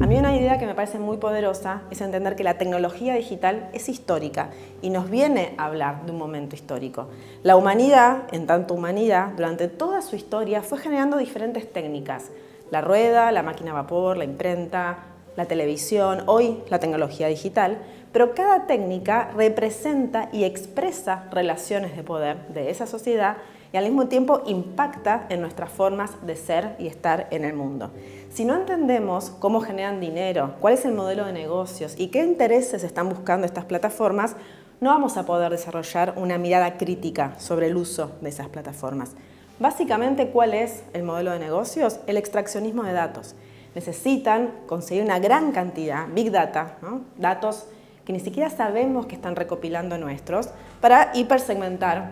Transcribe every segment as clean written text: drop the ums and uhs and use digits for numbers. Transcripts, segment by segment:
A mí una idea que me parece muy poderosa es entender que la tecnología digital es histórica y nos viene a hablar de un momento histórico. La humanidad, en tanto humanidad, durante toda su historia fue generando diferentes técnicas. La rueda, la máquina a vapor, la imprenta, la televisión, hoy la tecnología digital, pero cada técnica representa y expresa relaciones de poder de esa sociedad y al mismo tiempo impacta en nuestras formas de ser y estar en el mundo. Si no entendemos cómo generan dinero, cuál es el modelo de negocios y qué intereses están buscando estas plataformas, no vamos a poder desarrollar una mirada crítica sobre el uso de esas plataformas. Básicamente, ¿cuál es el modelo de negocios? El extraccionismo de datos. Necesitan conseguir una gran cantidad, Big Data, ¿no? Datos que ni siquiera sabemos que están recopilando nuestros, para hipersegmentar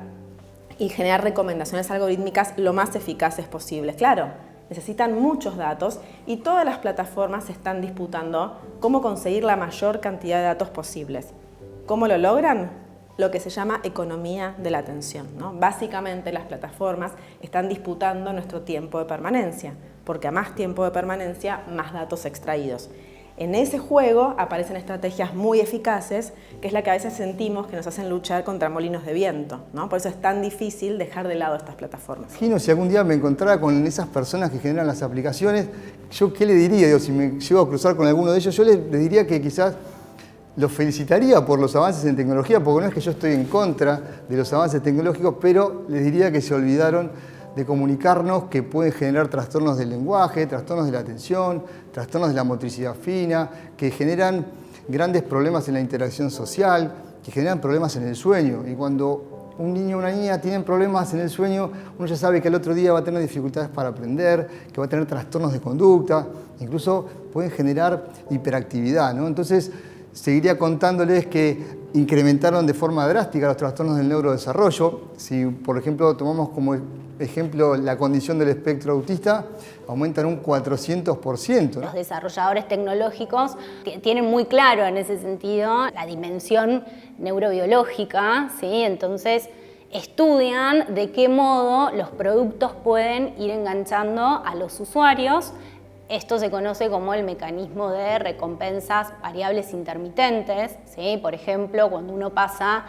y generar recomendaciones algorítmicas lo más eficaces posibles. Claro, necesitan muchos datos y todas las plataformas se están disputando cómo conseguir la mayor cantidad de datos posibles. ¿Cómo lo logran? Lo que se llama economía de la atención, ¿no? Básicamente las plataformas están disputando nuestro tiempo de permanencia, porque a más tiempo de permanencia, más datos extraídos. En ese juego aparecen estrategias muy eficaces, que es la que a veces sentimos que nos hacen luchar contra molinos de viento, ¿no? Por eso es tan difícil dejar de lado estas plataformas. Imagino si algún día me encontrara con esas personas que generan las aplicaciones, ¿yo qué le diría? Digo, si me llego a cruzar con alguno de ellos, yo les diría que quizás los felicitaría por los avances en tecnología, porque no es que yo estoy en contra de los avances tecnológicos, pero les diría que se olvidaron de comunicarnos, que pueden generar trastornos del lenguaje, trastornos de la atención, trastornos de la motricidad fina, que generan grandes problemas en la interacción social, que generan problemas en el sueño. Y cuando un niño o una niña tienen problemas en el sueño, uno ya sabe que al otro día va a tener dificultades para aprender, que va a tener trastornos de conducta, incluso pueden generar hiperactividad, ¿no? Entonces, seguiría contándoles que incrementaron de forma drástica los trastornos del neurodesarrollo. Si, por ejemplo, tomamos como ejemplo la condición del espectro autista, aumentan un 400%, ¿no? Los desarrolladores tecnológicos que tienen muy claro en ese sentido la dimensión neurobiológica, ¿sí? Entonces estudian de qué modo los productos pueden ir enganchando a los usuarios. Esto se conoce como el mecanismo de recompensas variables intermitentes, ¿sí? Por ejemplo, cuando uno pasa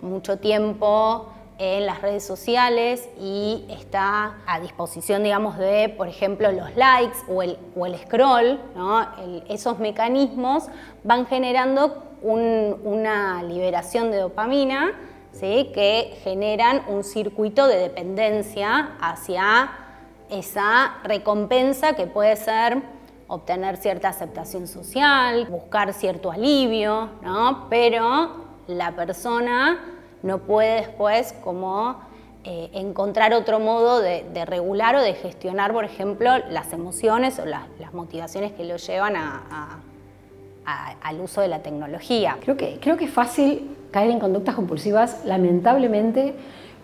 mucho tiempo en las redes sociales y está a disposición, digamos, de, por ejemplo, los likes o el scroll, ¿no? Esos mecanismos van generando una liberación de dopamina, ¿sí? Que generan un circuito de dependencia hacia esa recompensa que puede ser obtener cierta aceptación social, buscar cierto alivio, ¿no? Pero la persona no puede después como encontrar otro modo de regular o de gestionar, por ejemplo, las emociones o las motivaciones que lo llevan al uso de la tecnología. Creo que es fácil caer en conductas compulsivas, lamentablemente,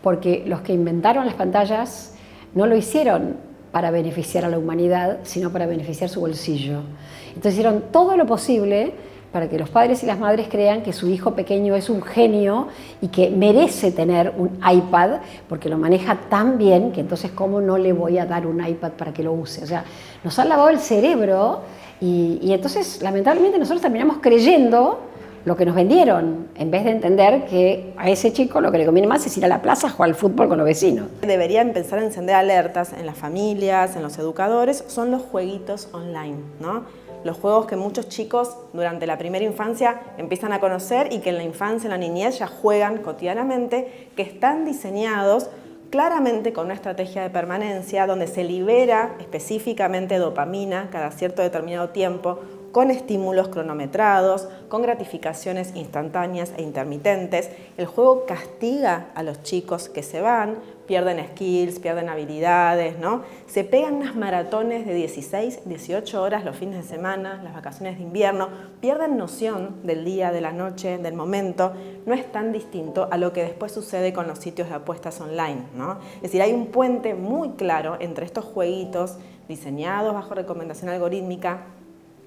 porque los que inventaron las pantallas no lo hicieron para beneficiar a la humanidad, sino para beneficiar su bolsillo. Entonces hicieron todo lo posible para que los padres y las madres crean que su hijo pequeño es un genio y que merece tener un iPad porque lo maneja tan bien que entonces ¿cómo no le voy a dar un iPad para que lo use? O sea, nos han lavado el cerebro y entonces lamentablemente nosotros terminamos creyendo lo que nos vendieron, en vez de entender que a ese chico lo que le conviene más es ir a la plaza a jugar al fútbol con los vecinos. Debería empezar a encender alertas en las familias, en los educadores, son los jueguitos online, ¿no? Los juegos que muchos chicos durante la primera infancia empiezan a conocer y que en la infancia, en la niñez ya juegan cotidianamente, que están diseñados claramente con una estrategia de permanencia donde se libera específicamente dopamina cada cierto determinado tiempo, con estímulos cronometrados, con gratificaciones instantáneas e intermitentes. El juego castiga a los chicos que se van, pierden skills, pierden habilidades, ¿no? Se pegan unas maratones de 16, 18 horas los fines de semana, las vacaciones de invierno, pierden noción del día, de la noche, del momento. No es tan distinto a lo que después sucede con los sitios de apuestas online, ¿no? Es decir, hay un puente muy claro entre estos jueguitos diseñados bajo recomendación algorítmica,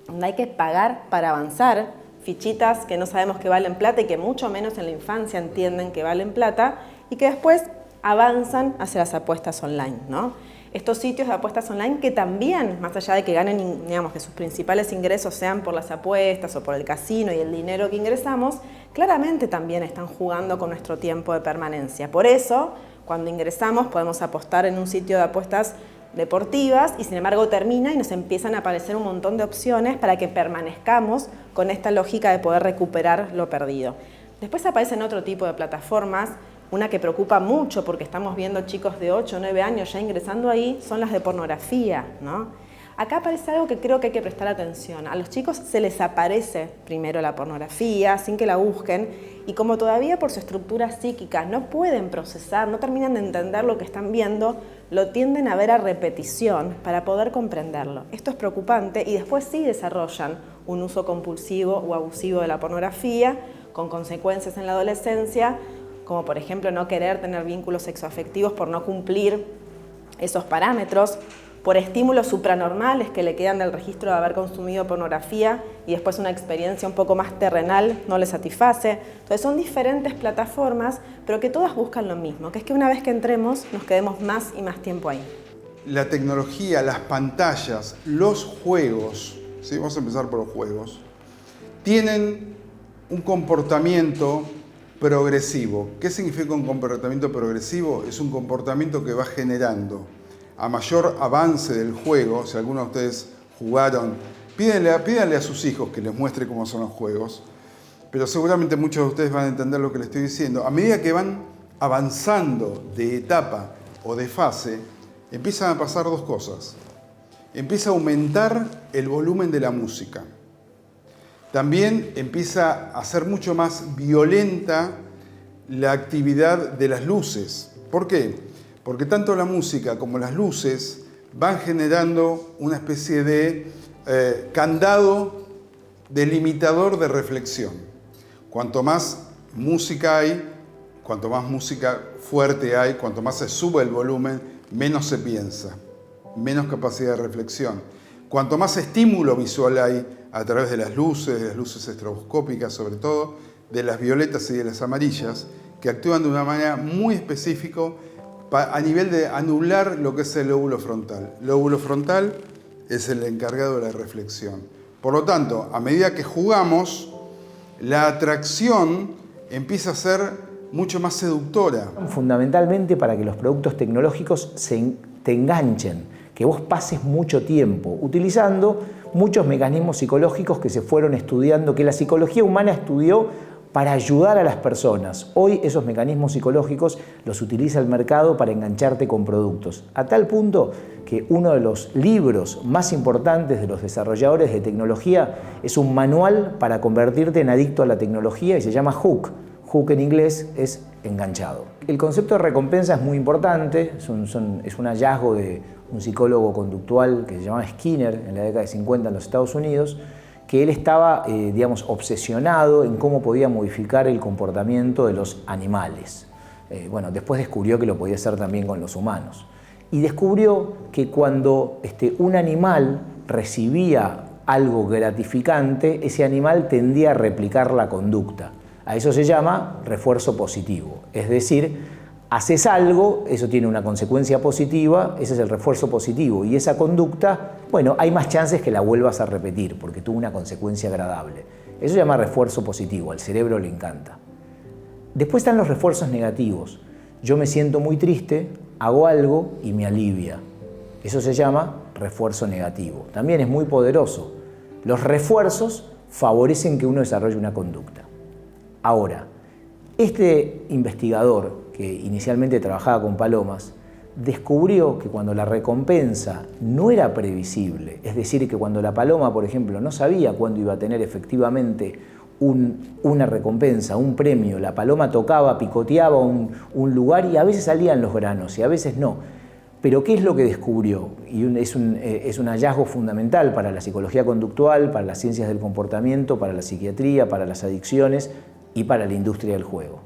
donde hay que pagar para avanzar fichitas que no sabemos que valen plata y que mucho menos en la infancia entienden que valen plata y que después avanzan hacia las apuestas online, ¿no? Estos sitios de apuestas online que también, más allá de que ganen, digamos, que sus principales ingresos sean por las apuestas o por el casino y el dinero que ingresamos, claramente también están jugando con nuestro tiempo de permanencia. Por eso, cuando ingresamos podemos apostar en un sitio de apuestas deportivas y sin embargo termina y nos empiezan a aparecer un montón de opciones para que permanezcamos con esta lógica de poder recuperar lo perdido. Después aparecen otro tipo de plataformas. Una que preocupa mucho porque estamos viendo chicos de 8 o 9 años ya ingresando ahí, son las de pornografía, ¿no? Acá aparece algo que creo que hay que prestar atención. A los chicos se les aparece primero la pornografía sin que la busquen y como todavía por su estructura psíquica no pueden procesar, no terminan de entender lo que están viendo, lo tienden a ver a repetición para poder comprenderlo. Esto es preocupante y después sí desarrollan un uso compulsivo o abusivo de la pornografía con consecuencias en la adolescencia, como por ejemplo no querer tener vínculos sexoafectivos por no cumplir esos parámetros, por estímulos supranormales que le quedan del registro de haber consumido pornografía y después una experiencia un poco más terrenal no le satisface. Entonces son diferentes plataformas, pero que todas buscan lo mismo, que es que una vez que entremos nos quedemos más y más tiempo ahí. La tecnología, las pantallas, los juegos, ¿sí? Vamos a empezar por los juegos, tienen un comportamiento progresivo. ¿Qué significa un comportamiento progresivo? Es un comportamiento que va generando a mayor avance del juego. Si alguno de ustedes jugaron, pídanle a sus hijos que les muestre cómo son los juegos, pero seguramente muchos de ustedes van a entender lo que les estoy diciendo. A medida que van avanzando de etapa o de fase, empiezan a pasar dos cosas. Empieza a aumentar el volumen de la música. También empieza a ser mucho más violenta la actividad de las luces. ¿Por qué? Porque tanto la música como las luces van generando una especie de candado delimitador de reflexión. Cuanto más música hay, cuanto más música fuerte hay, cuanto más se sube el volumen, menos se piensa, menos capacidad de reflexión. Cuanto más estímulo visual hay a través de las luces estroboscópicas sobre todo, de las violetas y de las amarillas, que actúan de una manera muy específica a nivel de anular lo que es el lóbulo frontal. El lóbulo frontal es el encargado de la reflexión. Por lo tanto, a medida que jugamos, la atracción empieza a ser mucho más seductora. Fundamentalmente para que los productos tecnológicos te enganchen, que vos pases mucho tiempo utilizando muchos mecanismos psicológicos que se fueron estudiando, que la psicología humana estudió para ayudar a las personas. Hoy esos mecanismos psicológicos los utiliza el mercado para engancharte con productos, a tal punto que uno de los libros más importantes de los desarrolladores de tecnología es un manual para convertirte en adicto a la tecnología y se llama Hook. Hook en inglés es enganchado. El concepto de recompensa es muy importante, es un hallazgo de un psicólogo conductual que se llamaba Skinner en la década de 50 en los Estados Unidos, que él estaba, obsesionado en cómo podía modificar el comportamiento de los animales. Después descubrió que lo podía hacer también con los humanos. Y descubrió que cuando un animal recibía algo gratificante, ese animal tendía a replicar la conducta. A eso se llama refuerzo positivo. Es decir, haces algo, eso tiene una consecuencia positiva, ese es el refuerzo positivo. Y esa conducta, hay más chances que la vuelvas a repetir porque tuvo una consecuencia agradable. Eso se llama refuerzo positivo, al cerebro le encanta. Después están los refuerzos negativos. Yo me siento muy triste, hago algo y me alivia. Eso se llama refuerzo negativo. También es muy poderoso. Los refuerzos favorecen que uno desarrolle una conducta. Ahora, este investigador, que inicialmente trabajaba con palomas, descubrió que cuando la recompensa no era previsible, es decir, que cuando la paloma, por ejemplo, no sabía cuándo iba a tener efectivamente una recompensa, un premio, la paloma tocaba, picoteaba un lugar y a veces salían los granos y a veces no. Pero ¿qué es lo que descubrió? Y es un hallazgo fundamental para la psicología conductual, para las ciencias del comportamiento, para la psiquiatría, para las adicciones y para la industria del juego.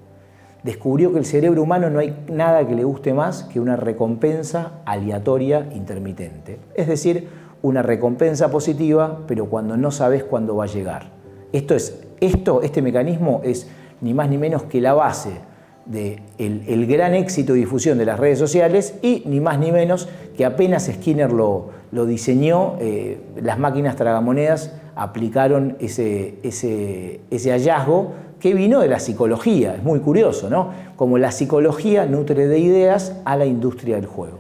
Descubrió que el cerebro humano no hay nada que le guste más que una recompensa aleatoria intermitente. Es decir, una recompensa positiva, pero cuando no sabes cuándo va a llegar. Esto es Este mecanismo es ni más ni menos que la base del gran éxito y difusión de las redes sociales y ni más ni menos que apenas Skinner lo diseñó, las máquinas tragamonedas aplicaron ese hallazgo que vino de la psicología. Es muy curioso, ¿no? Como la psicología nutre de ideas a la industria del juego.